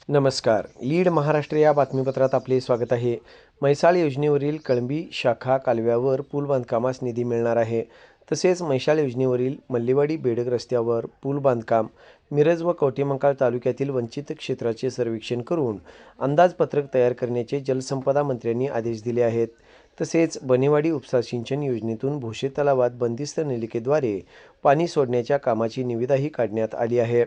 नमस्कार. लीड महाराष्ट्र या बातमीपत्रात आपले स्वागत आहे. म्हैसाळ योजनेवरील कळंबी शाखा कालव्यावर पूल बांधकामास निधी मिळणार आहे. तसेच म्हैसाळ योजनेवरील मल्लेवाडी बेडग रस्त्यावर पूल बांधकाम, मिरज व कवठेमंकाळ तालुक्यातील वंचित क्षेत्राचे सर्वेक्षण करून अंदाजपत्रक तयार करण्याचे जलसंपदा मंत्र्यांनी आदेश दिले आहेत. तसेच बनेवाडी उपसा सिंचन योजनेतून भोसे तलावात बंदिस्त नलिकेद्वारे पाणी सोडण्याच्या कामाची निविदाही काढण्यात आली आहे.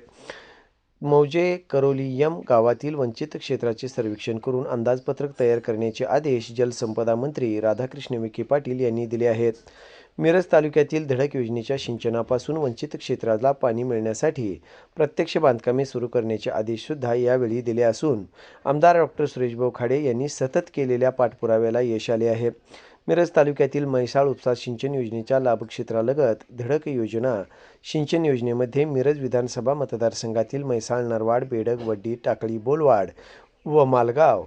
मौजे करोलियम गावातील वंचित क्षेत्राचे सर्वेक्षण करून अंदाजपत्रक तयार करण्याचे आदेश जलसंपदा मंत्री राधाकृष्ण विखे पाटील यांनी दिले आहेत. मिरज तालुक्यातील धडक योजनेच्या सिंचनापासून वंचित क्षेत्राला पाणी मिळण्यासाठी प्रत्यक्ष बांधकामे सुरू करण्याचे आदेशसुद्धा यावेळी दिले असून आमदार डॉक्टर सुरेशभाऊ खाडे यांनी सतत केलेल्या पाठपुराव्याला यश आले आहे. मिरज तालुक्यातील म्हैसाळ उपसा सिंचन योजनेच्या लाभक्षेत्रालगत धडक योजना सिंचन योजनेमध्ये मिरज विधानसभा मतदारसंघातील म्हैसाळ, नरवाड, बेडग, वड्डी, टाकळी, बोलवाड व मालगाव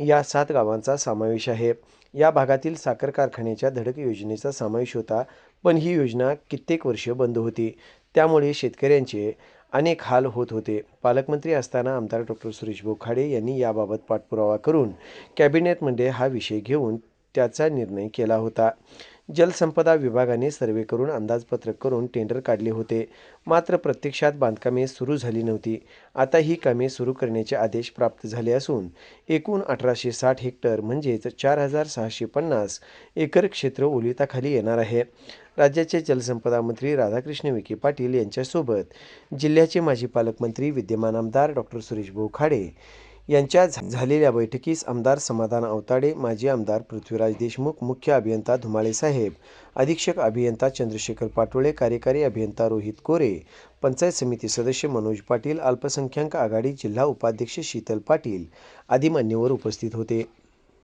या 7 गावांचा समावेश आहे. या भागातील साखर कारखान्याच्या धडक योजनेचा समावेश होता, पण ही योजना कित्येक वर्ष बंद होती. त्यामुळे शेतकऱ्यांचे अनेक हाल होत होते. पालकमंत्री असताना आमदार डॉक्टर सुरेशभाऊ खाडे यांनी याबाबत पाठपुरावा करून कॅबिनेटमध्ये हा विषय घेऊन त्याचा निर्णय केला होता. जलसंपदा विभागाने सर्वे करून अंदाजपत्रक करून टेंडर काढले होते, मात्र प्रत्यक्षात बांधकामे सुरू झाली नव्हती. आता ही कामे सुरू करण्याचे आदेश प्राप्त झाले असून एकूण 1860 हेक्टर म्हणजेच 4650 एकर क्षेत्र ओलिताखाली येणार आहे. राज्याचे जलसंपदा मंत्री राधाकृष्ण विखे पाटील यांच्यासोबत जिल्ह्याचे माजी पालकमंत्री विद्यमान आमदार डॉक्टर सुरेशभाऊ खाडे यांच्या झालेल्या बैठकीस आमदार समाधान आवताडे, माजी आमदार पृथ्वीराज देशमुख, मुख्य अभियंता धुमाळे साहेब, अधीक्षक अभियंता चंद्रशेखर पाटोळे, कार्यकारी अभियंता रोहित कोरे, पंचायत समिती सदस्य मनोज पाटील, अल्पसंख्याक आघाडी जिल्हा उपाध्यक्ष शीतल पाटील आदी मान्यवर उपस्थित होते.